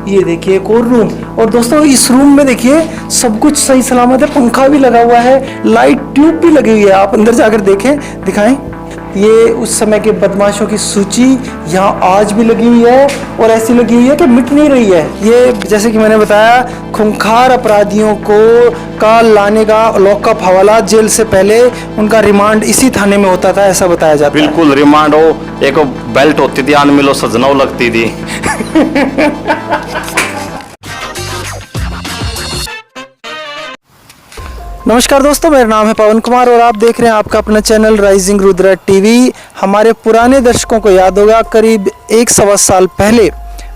ये देखिए एक और रूम। और दोस्तों इस रूम में देखिए सब कुछ सही सलामत है, पंखा भी लगा हुआ है, लाइट ट्यूब भी लगी हुई है। आप अंदर जाकर देखें, दिखाएं। ये उस समय के बदमाशों की सूची यहाँ आज भी लगी हुई है और ऐसी लगी हुई है कि मिट नहीं रही है। ये जैसे कि मैंने बताया, खूंखार अपराधियों को का लाने का लॉकअप हवाला, जेल से पहले उनका रिमांड इसी थाने में होता था, ऐसा बताया जाता है। बिल्कुल रिमांड हो, एक बेल्ट होती थी, आन मिलो सजनाओ लगती थी। नमस्कार दोस्तों, मेरा नाम है पवन कुमार और आप देख रहे हैं आपका अपना चैनल राइजिंग रुद्रा टीवी। हमारे पुराने दर्शकों को याद होगा, करीब 1 सवा साल पहले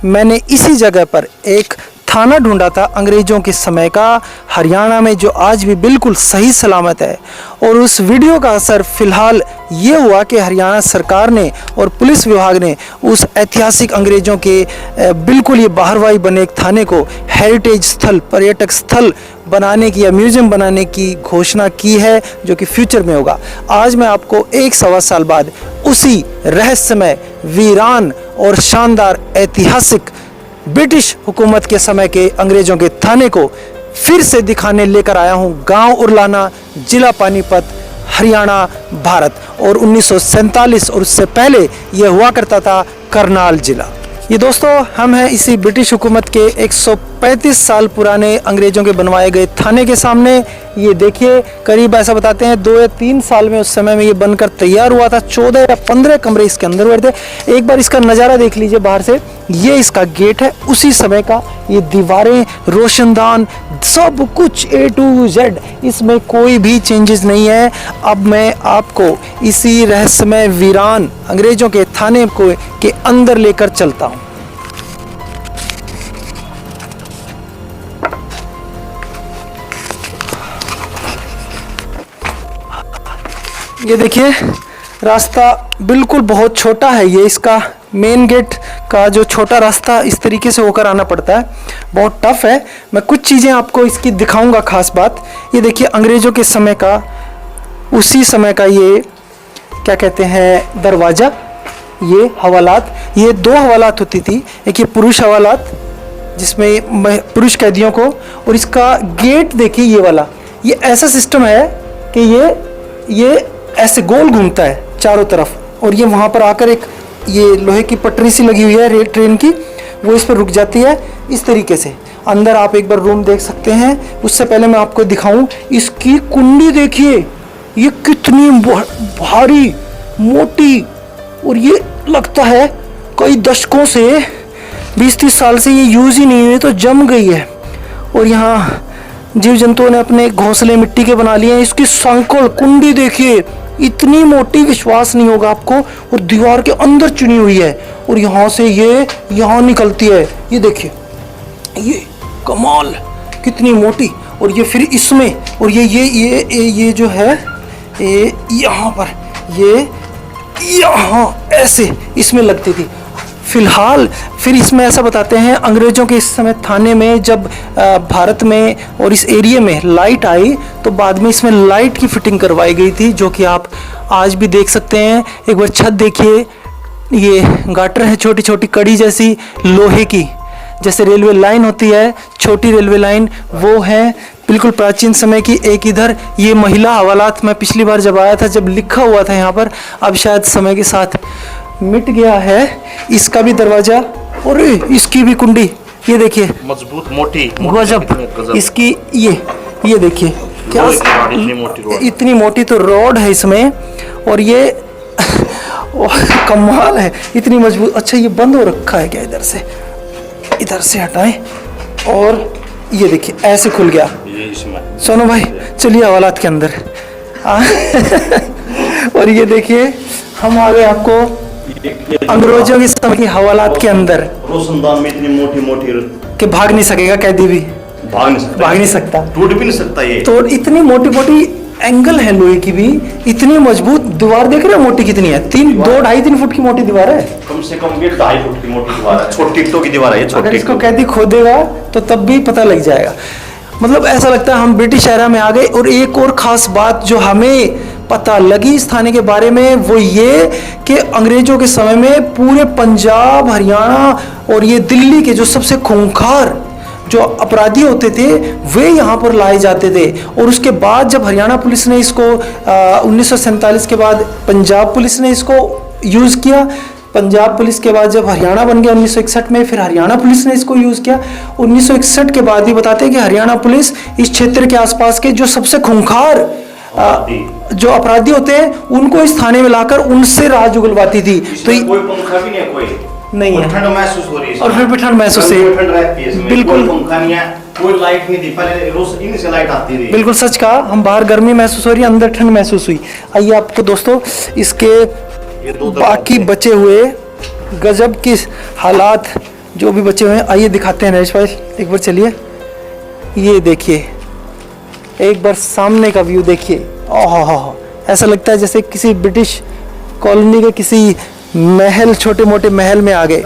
मैंने इसी जगह पर एक थाना ढूंढा था अंग्रेज़ों के समय का, हरियाणा में, जो आज भी बिल्कुल सही सलामत है। और उस वीडियो का असर फ़िलहाल ये हुआ कि हरियाणा सरकार ने और पुलिस विभाग ने उस ऐतिहासिक अंग्रेज़ों के बिल्कुल ये बाहरवाई बने एक थाने को हेरिटेज स्थल, पर्यटक स्थल बनाने की या म्यूज़ियम बनाने की घोषणा की है, जो कि फ्यूचर में होगा। आज मैं आपको 1 सवा साल बाद उसी रहस्यमय, वीरान और शानदार ऐतिहासिक ब्रिटिश हुकूमत के समय के अंग्रेज़ों के थाने को फिर से दिखाने लेकर आया हूँ। गांव उरलाना, जिला पानीपत, हरियाणा, भारत। और 1947 और उससे पहले यह हुआ करता था करनाल जिला। ये दोस्तों हम हैं इसी ब्रिटिश हुकूमत के 135 साल पुराने अंग्रेज़ों के बनवाए गए थाने के सामने। ये देखिए, करीब ऐसा बताते हैं 2 या 3 साल में उस समय में ये बनकर तैयार हुआ था। 14 या 15 कमरे इसके अंदर हुए थे। एक बार इसका नज़ारा देख लीजिए बाहर से। ये इसका गेट है उसी समय का। ये दीवारें, रोशनदान, सब कुछ A to Z, इसमें कोई भी चेंजेस नहीं है। अब मैं आपको इसी रहस्यमय वीरान अंग्रेज़ों के थाने को के अंदर लेकर चलता हूँ। ये देखिए, रास्ता बिल्कुल बहुत छोटा है। ये इसका मेन गेट का जो छोटा रास्ता इस तरीके से होकर आना पड़ता है, बहुत टफ है। मैं कुछ चीज़ें आपको इसकी दिखाऊंगा। खास बात ये देखिए, अंग्रेज़ों के समय का, उसी समय का ये क्या कहते हैं, दरवाज़ा, ये हवालात। ये 2 हवालात होती थी, एक ये पुरुष हवालात जिसमें पुरुष कैदियों को, और इसका गेट देखिए ये वाला। ये ऐसा सिस्टम है कि ये ऐसे गोल घूमता है चारों तरफ, और ये वहाँ पर आकर एक ये लोहे की पटरी सी लगी हुई है रेल ट्रेन की, वो इस पर रुक जाती है इस तरीके से। अंदर आप एक बार रूम देख सकते हैं। उससे पहले मैं आपको दिखाऊं, इसकी कुंडी देखिए, ये कितनी भारी, मोटी, और ये लगता है कई दशकों से, 20-30 साल से ये यूज़ ही नहीं हुई, तो जम गई है। और यहाँ जीव जंतुओं ने अपने घोंसले मिट्टी के बना लिए हैं। इसकी संकुल कुंडी देखिए, इतनी मोटी, विश्वास नहीं होगा आपको, और दीवार के अंदर चुनी हुई है, और यहाँ से ये यहाँ निकलती है। ये देखिए, ये कमाल, कितनी मोटी। और ये फिर इसमें, और ये जो है, ये यहाँ पर, ये यहाँ ऐसे इसमें लगती थी। फिलहाल फिर इसमें ऐसा बताते हैं, अंग्रेज़ों के इस समय थाने में जब भारत में और इस एरिया में लाइट आई, तो बाद में इसमें लाइट की फिटिंग करवाई गई थी, जो कि आप आज भी देख सकते हैं। एक बार छत देखिए, ये गाटर है, छोटी छोटी कड़ी जैसी लोहे की, जैसे रेलवे लाइन होती है, छोटी रेलवे लाइन, वो है बिल्कुल प्राचीन समय की। एक इधर ये महिला हवालात, मैं पिछली बार जब आया था जब लिखा हुआ था यहाँ पर, अब शायद समय के साथ मिट गया है। इसका भी दरवाजा, और इसकी भी कुंडी, ये देखिए, मजबूत, मोटी, गजब। इसकी ये देखिए क्या इतनी मोटी तो रॉड है इसमें, और ये कमाल है, इतनी मजबूत। अच्छा, ये बंद हो रखा है क्या? इधर से हटाएं, और ये देखिए ऐसे खुल गया। सोनू भाई चलिए हवालात के अंदर। और ये देखिए, हम आ गए आपको अंग्रेजों के समय की हवालात के अंदर। रोशनदान में इतनी मोटी मोटी कि भाग नहीं सकेगा कैदी भी, भाग नहीं सकता, टूट भी नहीं सकता ये। तो इतनी मोटी मोटी एंगल है लोहे की भी, इतनी मजबूत दीवार देख रहे हो मोटी कितनी है, 2-2.5-3 फुट की मोटी दीवार है। कम से कम ये 2.5 फुट की मोटी दीवार है, छोटी ईंटों की दीवार है ये। अगर इसको कैदी खोदेगा तो तब भी पता लग जाएगा। मतलब ऐसा लगता है हम ब्रिटिश एरा में आ गए। और एक और ख़ास बात जो हमें पता लगी इस थाने के बारे में वो ये कि अंग्रेजों के समय में पूरे पंजाब, हरियाणा और ये दिल्ली के जो सबसे खूंखार जो अपराधी होते थे वे यहाँ पर लाए जाते थे। और उसके बाद जब हरियाणा पुलिस ने इसको 1947 के बाद पंजाब पुलिस ने इसको यूज़ किया, पंजाब पुलिस के बाद जब हरियाणा बन गया 1961 में, फिर हरियाणा पुलिस ने इसको यूज़ किया। 1961 के बाद भी बताते हैं कि हरियाणा पुलिस इस क्षेत्र के आसपास के जो सबसे खूंखार जो अपराधी होते हैं उनको इस थाने में लाकर उनसे राज उगलवाती थी। तो कोई पंखा भी नहीं है, कोई नहीं है, ठंड महसूस हो रही है और फिर भी ठंड महसूस है, ठंड रहती है इसमें, बिल्कुल कोई पंखा नहीं है, कोई लाइट नहीं थी, पहले रोज इन्हीं से लाइट आती थी। बिल्कुल सच कहा, हम बाहर गर्मी महसूस हो रही है, अंदर ठंड महसूस हुई। आइए आपको दोस्तों इसके बाकी बचे हुए गजब की हालात जो भी बचे हुए हैं आइए दिखाते हैं। नरेश भाई एक बार चलिए, ये देखिए एक बार सामने का व्यू देखिए। ओह, ऐसा लगता है जैसे किसी ब्रिटिश कॉलोनी के किसी महल, छोटे मोटे महल में आ गए।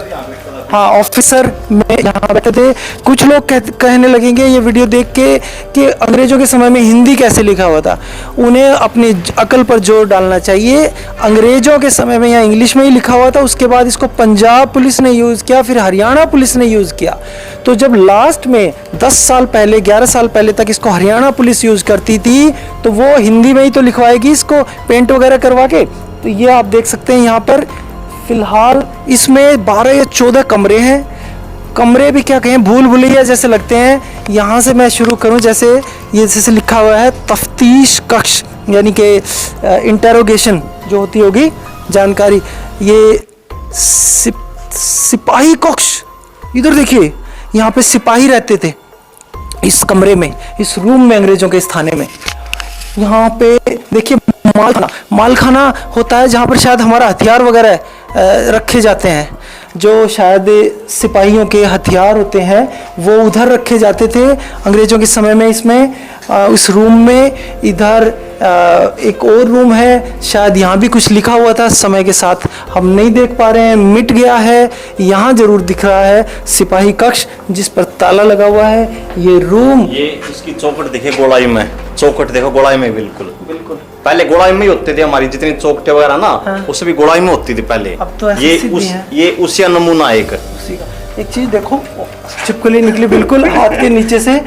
हाँ, ऑफिसर में यहाँ बैठे थे। कुछ लोग कहने लगेंगे ये वीडियो देख के कि अंग्रेजों के समय में हिंदी कैसे लिखा हुआ था। उन्हें अपनी अकल पर जोर डालना चाहिए। अंग्रेजों के समय में यहाँ इंग्लिश में ही लिखा हुआ था, उसके बाद इसको पंजाब पुलिस ने यूज़ किया, फिर हरियाणा पुलिस ने यूज़ किया। तो जब लास्ट में 10 साल पहले, 11 साल पहले तक इसको हरियाणा पुलिस यूज़ करती थी तो वो हिंदी में ही तो लिखवाएगी इसको पेंट वगैरह करवा के। तो ये आप देख सकते हैं यहाँ पर फिलहाल इसमें 12 या 14 कमरे हैं। कमरे भी क्या कहें, भूल भुलैया जैसे लगते हैं। यहाँ से मैं शुरू करूँ, जैसे ये जैसे लिखा हुआ है तफ्तीश कक्ष, यानी कि इंटेरोगेशन जो होती होगी जानकारी। ये सिपाही कक्ष, इधर देखिए यहाँ पे सिपाही रहते थे इस कमरे में, इस रूम में, अंग्रेजों के इस थाने में। यहाँ पे देखिए मालखाना होता है जहाँ पर शायद हमारा हथियार वगैरह रखे जाते हैं। जो शायद सिपाहियों के हथियार होते हैं वो उधर रखे जाते थे अंग्रेजों के समय में। इसमें उस रूम में इधर एक और रूम है, शायद यहाँ भी कुछ लिखा हुआ था, समय के साथ हम नहीं देख पा रहे हैं, मिट गया है। यहाँ जरूर दिख रहा है सिपाही कक्ष जिस पर ताला लगा हुआ है। ये रूम, ये इसकी चौखट देखे गोलाई में, चौखट देखो गोलाई में, बिल्कुल बिल्कुल पहले गोलाई में ही होते थे। हमारी जितनी चौकटे वगैरह ना, हाँ। उससे भी गोलाई में होती थी पहले। अब तो ऐसे ये उसी नमूना एक एक चीज देखो, छिपकली निकली बिल्कुल हाथ के नीचे से।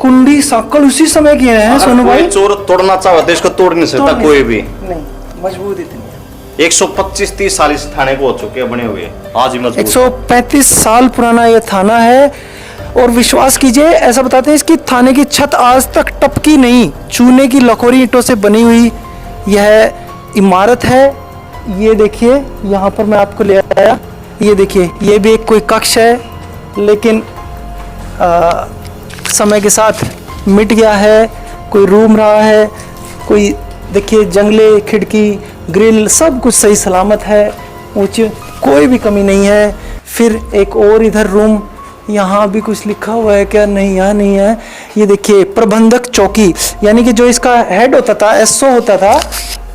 कुंडी सांकल उसी समय किए हैं सोनू भाई। चोर तोड़ना चाहे तो इसको तोड़ नहीं सकता कोई भी, नहीं, मजबूत इतनी है। 125-30 साल इस थाने को हो चुके हैं बने हुए, आज ही मजबूत। 135 साल पुराना ये थाना है। और विश्वास कीजिए, ऐसा बताते हैं इसकी थाने की छत आज तक टपकी नहीं। चूने की लकोरी ईंटों से बनी हुई यह इमारत है। ये देखिए यहाँ पर मैं आपको ले आया, ये देखिए ये भी एक कोई कक्ष है, लेकिन समय के साथ मिट गया है। कोई रूम रहा है, कोई देखिए जंगले, खिड़की, ग्रिल सब कुछ सही सलामत है, ऊंची कोई भी कमी नहीं है। फिर एक और इधर रूम, यहाँ भी कुछ लिखा हुआ है क्या, नहीं यहाँ नहीं है। ये देखिए प्रबंधक चौकी, यानी कि जो इसका हेड होता था, एसओ होता था,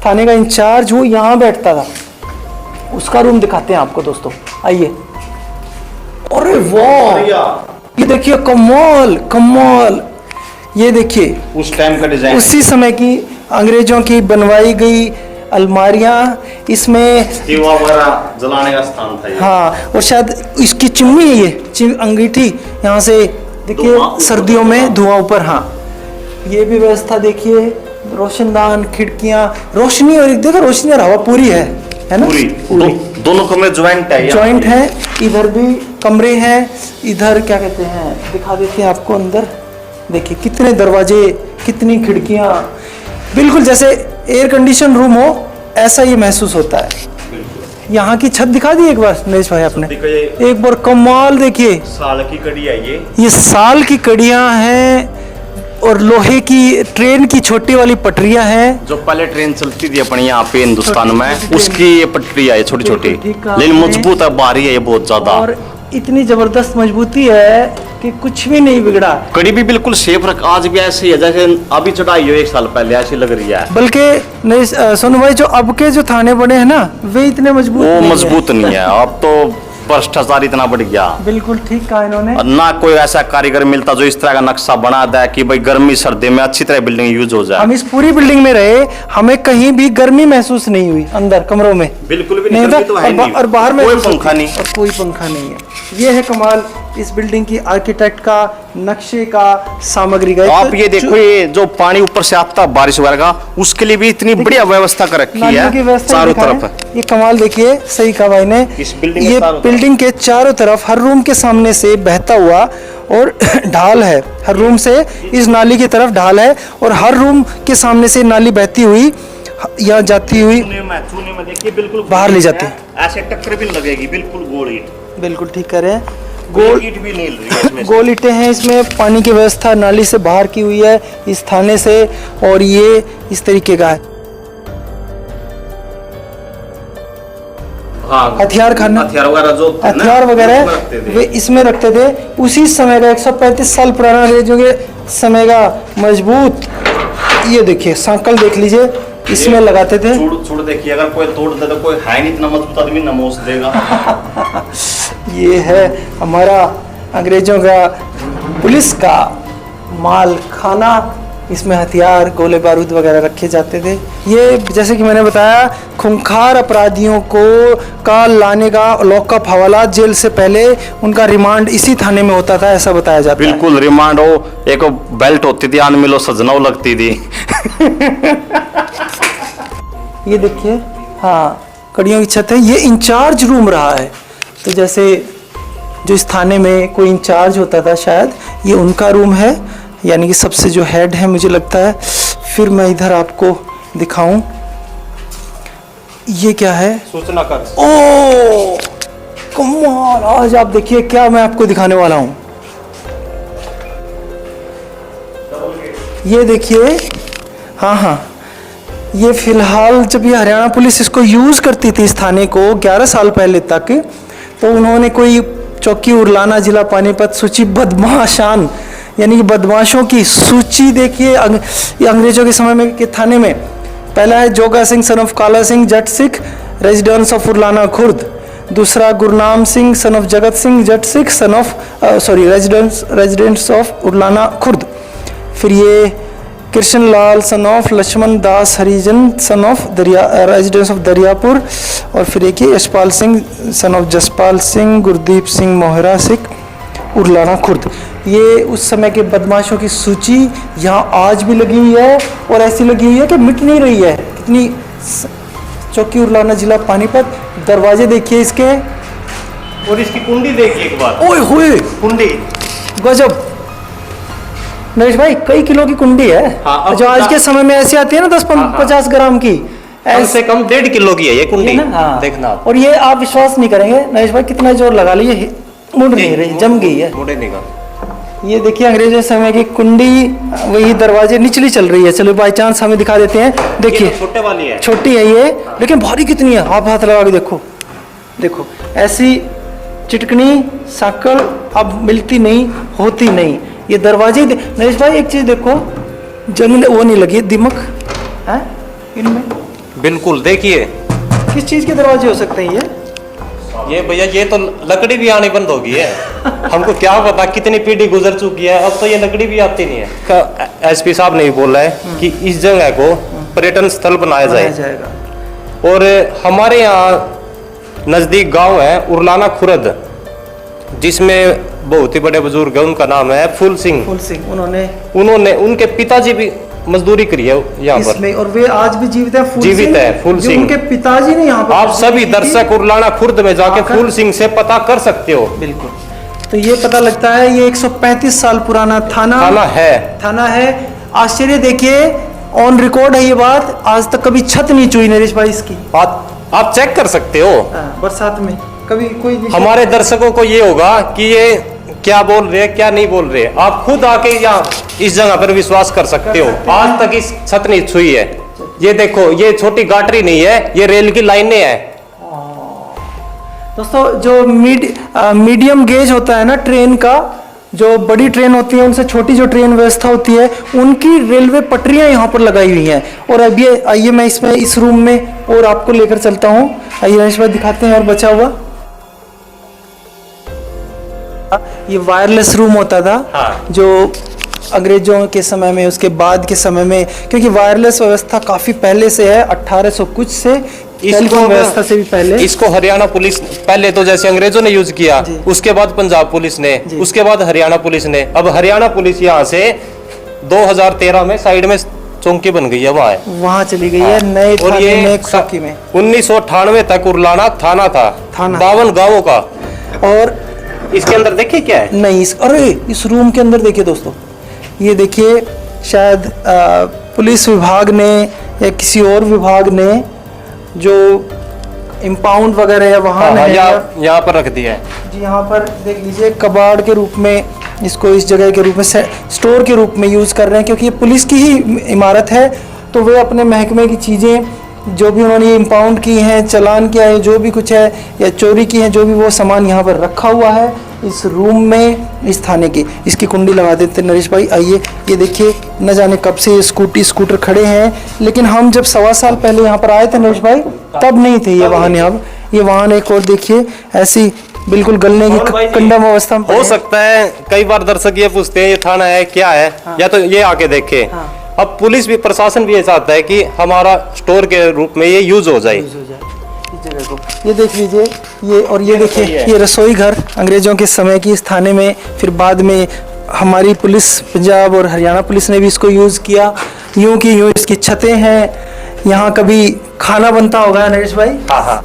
थाने का इंचार्ज, वो यहाँ बैठता था। उसका रूम दिखाते हैं आपको दोस्तों, आइए। अरे वाह, ये देखिए कमाल कमाल, ये देखिए उस टाइम का डिजाइन, उसी समय की अंग्रेजों की बनवाई गई अलमारियां। इसमें दीवा वगैरह जलाने का स्थान था ये। हाँ, और शायद इसकी चिमनी है, ये अंगीठी, यहाँ से देखिए सर्दियों में धुआं ऊपर। हाँ, ये भी व्यवस्था देखिए, रोशनदान, खिड़कियां, रोशनी, और एक देखो रोशनी और हवा पूरी है ना, पूरी। दोनों कमरे ज्वाइंट है, जॉइंट है। इधर भी कमरे हैं, इधर क्या कहते हैं, दिखा देते हैं आपको अंदर। देखिए कितने दरवाजे, कितनी खिड़कियां, बिल्कुल जैसे एयर कंडीशन रूम हो ऐसा ये महसूस होता है। यहाँ की छत दिखा दी एक बार नरेश भाई आपने, एक बार कमाल देखिए। साल की कड़ी है ये साल की कड़ियां हैं और लोहे की ट्रेन की छोटी वाली पटरियां हैं। जो पहले ट्रेन चलती थी अपने यहाँ पे हिंदुस्तान में, उसकी ये पटरी है छोटी छोटी, लेकिन मजबूत है, भारी है ये बहुत ज्यादा, और इतनी जबरदस्त मजबूती है कि कुछ भी नहीं बिगड़ा। कड़ी भी बिल्कुल सेफ रख, आज भी ऐसे ही है जैसे अभी चढ़ाई हो 1 साल पहले, ऐसी लग रही है। बल्कि नहीं सोनू भाई, जो अब के जो थाने बने हैं ना, वे इतने मजबूत वो नहीं मजबूत नहीं है। अब तो भ्रष्टाचार इतना बढ़ गया, बिल्कुल ठीक कहा इन्होंने। और ना कोई ऐसा कारीगर मिलता जो इस तरह का नक्शा बना दे कि भाई गर्मी सर्दी में अच्छी तरह बिल्डिंग यूज हो जाए। हम इस पूरी बिल्डिंग में रहे, हमें कहीं भी गर्मी महसूस नहीं हुई अंदर कमरों में, बिल्कुल भी नहीं नहीं, था, गर्मी तो है नहीं। और बाहर में कोई महसूस पंखा होती, नहीं। और कोई पंखा नहीं है। ये है कमाल इस बिल्डिंग की आर्किटेक्ट का, नक्शे का, सामग्री का। आप ये देखो, ये जो पानी ऊपर से आता है बारिश वगैरह का, उसके लिए भी इतनी बढ़िया व्यवस्था कर रखी नालियों की है व्यवस्था चारों दिखा तरफ। है। ये कमाल देखिए, सही कहा भाई ने। इस बिल्डिंग के ये चारों तरफ। बिल्डिंग के चारों तरफ हर रूम के सामने से बहता हुआ और ढाल है, हर रूम से इस नाली की तरफ ढाल है, और हर रूम के सामने से नाली बहती हुई या जाती हुई चूने में देखिए बिल्कुल बाहर ले जाते हैं। ऐसे टक्कर भी लगेगी, बिल्कुल गोल ईंट, बिल्कुल ठीक कर रहे हैं। गोल ईंट भी नहीं रही है इसमें। गोल ईंटें हैं, इसमें पानी की व्यवस्था नाली से बाहर की हुई है इस थाने से, और ये इस तरीके का है। हाँ, हथियार खाना, हथियार वगैरह जो थे ना, हथियार वगैरह उसमें रखते थे। वे इसमें रखते थे। उसी समय का 135 साल पुराना अंग्रेजों के समय का मजबूत, ये देखिए सांकल देख लीजिए, इसमें लगाते थे। छोड़ देखिए, अगर कोई तोड़ दे तो कोई है नहीं इतना मजबूत आदमी, नमोस देगा। ये है हमारा अंग्रेजों का पुलिस का माल खाना, इसमें हथियार, गोले बारूद वगैरह रखे जाते थे। ये जैसे कि मैंने बताया, खूंखार अपराधियों को का लाने का लॉकअप हवाला, जेल से पहले उनका रिमांड इसी थाने में होता था, ऐसा बताया जाता है। बिल्कुल रिमांड हो, एक बेल्ट होती थी, आन मिलो सजनाओ लगती थी। ये देखिए, हाँ, कड़ियों की छत है। ये इंचार्ज रूम रहा है, तो जैसे जो इस थाने में कोई इंचार्ज होता था शायद, ये उनका रूम है, यानी कि सबसे जो हेड है मुझे लगता है। फिर मैं इधर आपको दिखाऊं, ये क्या है? सूचना कर। ओ कमाल, आज आप देखिए क्या मैं आपको दिखाने वाला हूं। ये देखिए, हाँ हाँ, ये फिलहाल जब ये हरियाणा पुलिस इसको यूज करती थी इस थाने को 11 साल पहले तक, तो उन्होंने कोई चौकी उरलाना, जिला पानीपत, सूची बदमाशान, यानी कि बदमाशों की सूची देखिए। ये अंग्रेजों के समय में के थाने में पहला है जोगा Singh son of Kala Singh Jat Sikh, residence of Urlana Khurd. दूसरा Gurnam Singh son of Jagat Singh Jat Sikh, son of residence of Urlana Khurd. फिर ये Krishan Lal son of Laxman Das Harijan son of residence of Dariyapur. और फिर एक ये यशपाल सिंह सन ऑफ जसपाल सिंह गुरदीप सिंह मोहरा सिख उरलाना खुर्द। ये उस समय के बदमाशों की सूची यहाँ आज भी लगी हुई है, और ऐसी लगी हुई है कि मिट नहीं रही है। कितनी चौकी उरलाना, जिला पानीपत। दरवाजे देखिए इसके, और इसकी कुंडी देखिए एक बार, ओए होए, कुंडी गजब। नरेश भाई, कई किलो की कुंडी है। हाँ, अब जो आज के समय में ऐसी आती है ना 10-50 ग्राम की, कम से कम 1.5 किलो की है ये कुंडी, हाँ। देखना। और ये आप विश्वास नहीं करेंगे नरेश भाई, कितना जोर लगा लीजिए, मुड़ नहीं रही, जम गई है। मुड़े नहीं का। ये देखिए अंग्रेजों समय की कुंडी, वही दरवाजे निचली चल रही है। चलो बाई चांस हमें दिखा देते हैं। देखिए छोटे वाली है, छोटी है ये, लेकिन भारी कितनी है, आप हाथ लगा के देखो। देखो ऐसी चिटकनी साकल अब मिलती नहीं, होती नहीं। ये दरवाजे नरेश भाई एक चीज देखो, जंग वो नहीं लगी, दिमक है इनमें। बिल्कुल देखिए, किस चीज के दरवाजे हो सकते हैं ये भैया, ये तो लकड़ी भी आनी बंद हो गई है। हमको क्या पता कितनी पीढ़ी गुजर चुकी है, अब तो ये लकड़ी भी आती नहीं है। एसपी साहब ने भी बोला है कि इस जगह को पर्यटन स्थल बनाया जाएगा। और हमारे यहाँ नजदीक गांव है उरलाना खुर्द, जिसमें बहुत ही बड़े बुजुर्ग है, उनका नाम है फूल सिंह। फूल सिंह, उन्होंने उनके पिताजी भी मजदूरी करी है यहाँ पर, इसमें, और वे आज भी जीवित है। जीवित है फूल सिंह। उनके पिताजी ने यहाँ पर आप सभी दर्शक उरलाना खुर्द में जाके फूल सिंह से पता कर सकते हो। बिल्कुल। तो ये पता लगता है ये 135 साल पुराना थाना है। आश्चर्य देखिए, ऑन रिकॉर्ड है ये बात, आज तक कभी छत नहीं चुई नरेश भाई इसकी। आप चेक कर सकते हो। बरसात में कभी कोई हमारे दर्शकों को ये होगा कि ये क्या बोल रहे हैं, क्या नहीं बोल रहे, आप खुद आके यहाँ इस जगह पर विश्वास कर सकते हो। आज तक इस छत नहीं छुई है। ये देखो, ये छोटी गाटरी नहीं है, ये रेल की लाइनें हैं। दोस्तों, जो मीडियम गेज होता है ना ट्रेन का, जो बड़ी ट्रेन होती है उनसे छोटी जो ट्रेन व्यवस्था होती है, उनकी रेलवे पटरियां यहाँ पर लगाई हुई हैं। और अब ये आइए मैं इसमें इस रूम में और आपको लेकर चलता हूँ। आइए रमेश भाई दिखाते हैं और बचा हुआ। ये वायरलेस रूम होता था हाँ। जो अंग्रेजों के समय में, उसके बाद के समय में, क्योंकि वायरलेस व्यवस्था काफी पहले से है, 1800 कुछ से, टेलीफोन व्यवस्था से भी पहले। इसको हरियाणा पुलिस, पहले तो जैसे अंग्रेजों ने यूज किया, उसके बाद पंजाब पुलिस ने, उसके बाद हरियाणा पुलिस ने, अब हरियाणा पुलिस यहाँ से 2013 में साइड में चौकी बन गई है, वहाँ चली गई है नए और थाने ये में, चौकी में। 1998 तक उरलाना थाना था, 52 गांवों का। और इसके अंदर देखिए क्या है, नहीं अरे इस रूम के अंदर देखिए दोस्तों, ये देखिए शायद पुलिस विभाग ने या किसी और विभाग ने जो इम्पाउंड वगैरह है वहाँ यहाँ पर रख दिया है जी। यहाँ पर देख लीजिए कबाड़ के रूप में, इसको इस जगह के रूप में, स्टोर के रूप में यूज़ कर रहे हैं, क्योंकि ये पुलिस की ही इमारत है, तो वे अपने महकमे की चीज़ें जो भी उन्होंने इम्पाउंड की हैं, चालान किया है, जो भी कुछ है या चोरी की है, जो भी वो सामान यहाँ पर रखा हुआ है इस रूम में, इस थाने की। इसकी कुंडी लगा देते नरेश भाई, आइए। ये देखिए न जाने कब से ये स्कूटर खड़े हैं, लेकिन हम जब 1.25 साल पहले यहाँ पर आए थे नरेश भाई, तब नहीं थे ये वाहन। यहाँ ये वाहन एक और देखिए ऐसी बिल्कुल गलने की कंडम अवस्था में हो सकता है। कई बार दर्शक ये पूछते हैं ये थाना है क्या है, या तो ये आके देखे। अब पुलिस भी, प्रशासन भी ये चाहता है कि हमारा स्टोर के रूप में ये यूज हो जाए। इस जगह को ये देख लीजिए, ये और ये देखिए, ये रसोई घर अंग्रेजों के समय की इस थाने में, फिर बाद में हमारी पुलिस, पंजाब और हरियाणा पुलिस ने भी इसको यूज़ किया। यूं की यूं इसकी छतें हैं, यहाँ कभी खाना बनता होगा नरेश भाई। हाँ हाँ,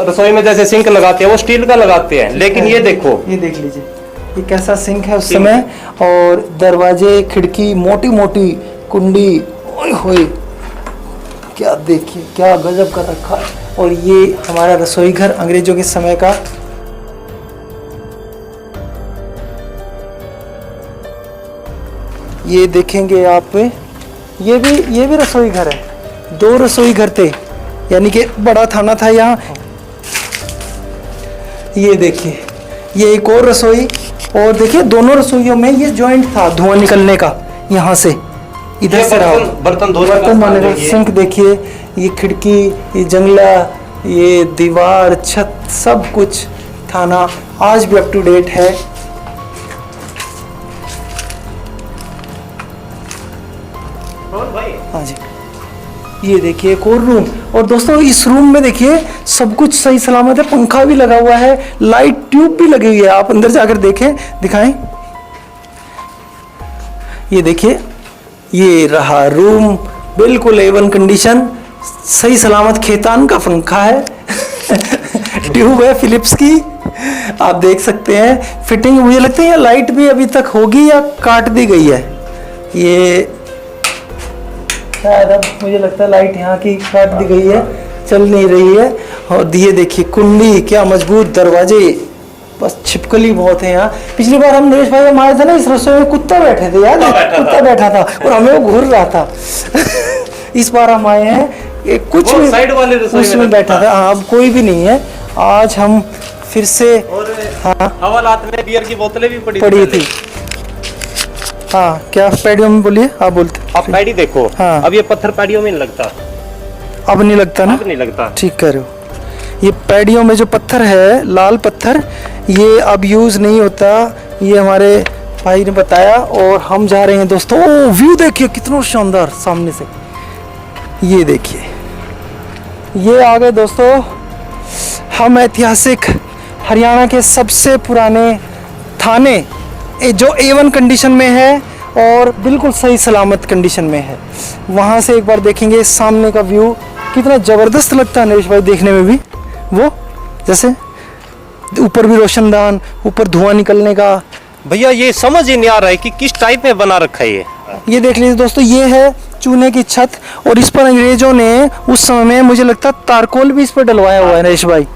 रसोई में जैसे सिंक लगाते हैं वो स्टील का लगाते हैं, लेकिन ये देखो, ये देख लीजिए ये कैसा सिंक है उस समय, और दरवाजे, खिड़की, मोटी मोटी कुंडी, ओए होए क्या देखिए, क्या गजब का रखा है। और ये हमारा रसोई घर अंग्रेजों के समय का। ये देखेंगे आप, ये भी रसोई घर है, 2 रसोई घर थे, यानी कि बड़ा थाना था यहाँ। ये देखिए ये एक और रसोई, और देखिए दोनों रसोइयों में ये जॉइंट था धुआं निकलने का, यहाँ से इधर से रहा बर्तन धोने का सिंक। देखिए ये खिड़की, ये जंगला, ये दीवार, छत, सब कुछ थाना आज भी अप टू डेट है। हाँ जी, ये देखिए एक और रूम, और दोस्तों इस रूम में देखिए सब कुछ सही सलामत है, पंखा भी लगा हुआ है, लाइट ट्यूब भी लगी हुई है। आप अंदर जाकर देखें, दिखाएं। ये देखिए ये रहा रूम, बिल्कुल A1 कंडीशन, सही सलामत, खेतान का पंखा है ट्यूब है फिलिप्स की, आप देख सकते हैं। फिटिंग मुझे लगता है ये लाइट भी अभी तक होगी या काट दी गई है, ये शायद अब मुझे लगता है लाइट यहाँ की काट दी गई है, चल नहीं रही है। और ये देखिए कुंडी, क्या मजबूत दरवाजे, बस छिपकली बहुत है यहाँ। पिछली बार हम नरेश भाई हम आए थे ना, इस रसोई में कुत्ता बैठे थे, याद है? कुत्ता बैठा था और हमें वो घूर रहा था इस बार हम आए हैं, कुछ साइड वाले उसमें बैठा था। हाँ, अब कोई भी नहीं है। आज हम फिर से, हाँ, हवालात में बियर की बोतलें भी पड़ी थी। हाँ, क्या पैडियों में बोलिए, आप बोलते। आप पैडी देखो। हाँ। अब ये पत्थर पैडियों में नहीं लगता, अब नहीं लगता ना? अब नहीं लगता। ठीक कह रहे हो। ये पैडियों में जो पत्थर है, लाल पत्थर, ये अब यूज नहीं होता, ये हमारे भाई ने बताया। और हम जा रहे हैं दोस्तों, ओ व्यू देखिए कितना शानदार सामने से, ये देखिए। ये आ गए दोस्तों हम ऐतिहासिक हरियाणा के सबसे पुराने थाने, जो A1 कंडीशन में है और बिल्कुल सही सलामत कंडीशन में है। वहाँ से एक बार देखेंगे सामने का व्यू, कितना ज़बरदस्त लगता है नरेश भाई देखने में भी। वो जैसे ऊपर भी रोशनदान, ऊपर धुआं निकलने का। भैया ये समझ ही नहीं आ रहा है कि किस टाइप में बना रखा है ये देख लीजिए दोस्तों, ये है चूने की छत, और इस पर अंग्रेजों ने उस समय में, मुझे लगता है तारकोल भी इस पर डलवाया हुआ है नरेश भाई,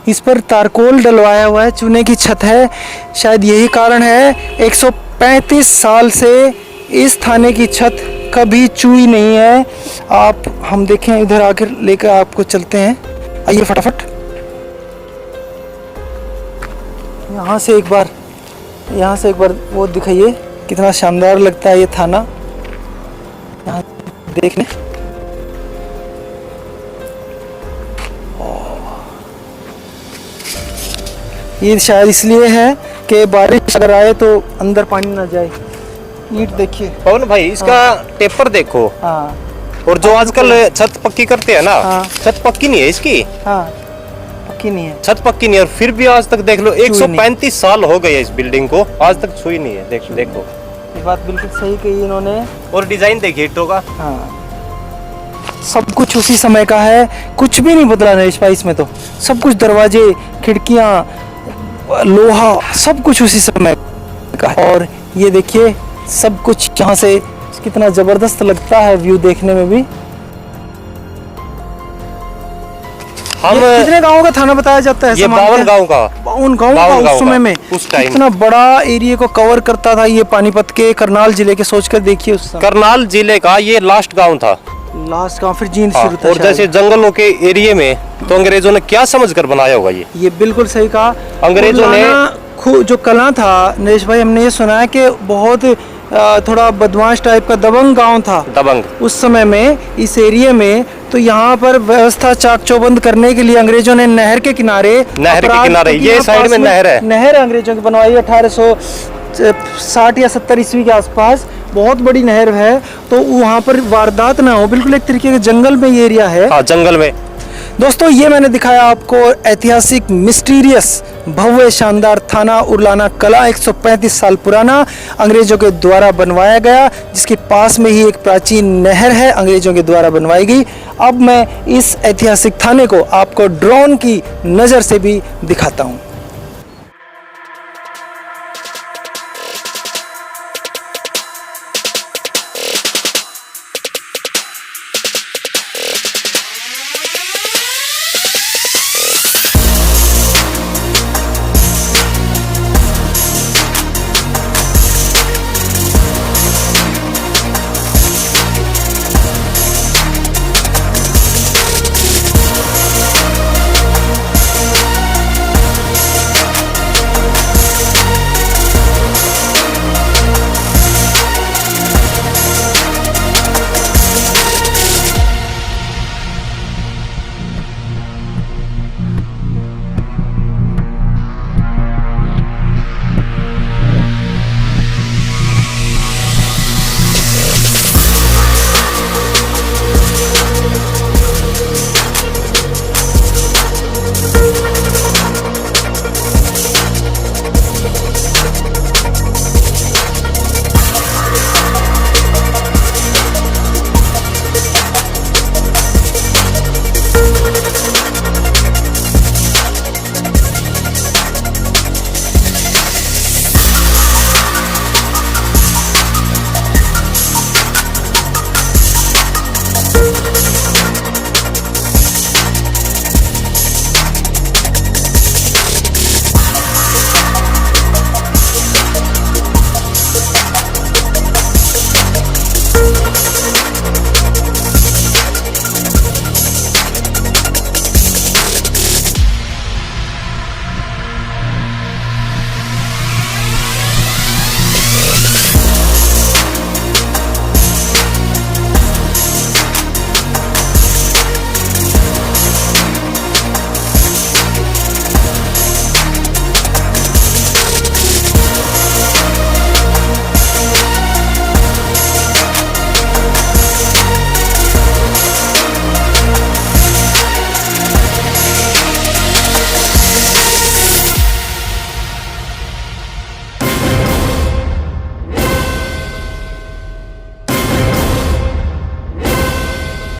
इस पर तारकोल डलवाया हुआ है, चूने की छत है। शायद यही कारण है 135 साल से इस थाने की छत कभी चूई नहीं है। आप हम देखें, इधर आकर लेकर आपको चलते हैं, आइए फटाफट। यहाँ से एक बार वो दिखाइए, कितना शानदार लगता है ये थाना। यहाँ देखने, ये शायद इसलिए है कि बारिश अगर आए तो अंदर पानी ना जाए। ईंट देखिए। पवन भाई इसका टेपर देखो। हाँ और जो आजकल छत पक्की करते हैं ना, हाँ। छत पक्की नहीं है इसकी, हाँ पक्की नहीं है। छत पक्की नहीं है और फिर भी आज तक देख लो 135 साल हो गए इस बिल्डिंग को, आज तक छुई नहीं है। देखो ये बात बिल्कुल सही कही इन्होंने। और डिजाइन देखिए ईंटों का। हाँ सब कुछ उसी समय का है, कुछ भी नहीं बदला नरेश भाई इसमें तो। सब कुछ दरवाजे, खिड़कियाँ, लोहा, सब कुछ उसी समय का है। और ये देखिए सब कुछ यहाँ से कितना जबरदस्त लगता है व्यू देखने में भी। हम ये कितने गांवों का थाना बताया जाता है? ये 52 गांव का, 52 गांव का उस समय में, उस टाइम इतना बड़ा एरिया को कवर करता था ये पानीपत के करनाल जिले के। सोचकर देखिए उस समय करनाल जिले का ये लास्ट गांव था। लास्ट गांव, फिर जींद हाँ, शुरू था और शायद। जैसे जंगलों के एरिया में तो अंग्रेजों ने क्या समझकर बनाया होगा ये बिल्कुल सही कहा। अंग्रेजों ने। जो कला था नरेश भाई, हमने ये सुना है कि बहुत थोड़ा बदमाश टाइप का दबंग गांव था दबंग उस समय में इस एरिया में। तो यहाँ पर व्यवस्था चाक चौबंद करने के लिए अंग्रेजों ने नहर के किनारे ये साइड में नहर है, नहर अंग्रेजों की बनवाई 1860 या 70 ईस्वी के आसपास। बहुत बड़ी नहर है तो वहाँ पर वारदात ना हो, बिल्कुल एक तरीके के जंगल में ये एरिया है। हाँ जंगल में। दोस्तों ये मैंने दिखाया आपको ऐतिहासिक मिस्टीरियस भव्य शानदार थाना उरलाना कला, 135 साल पुराना, अंग्रेजों के द्वारा बनवाया गया, जिसके पास में ही एक प्राचीन नहर है अंग्रेजों के द्वारा बनवाई गई। अब मैं इस ऐतिहासिक थाने को आपको ड्रोन की नज़र से भी दिखाता हूँ।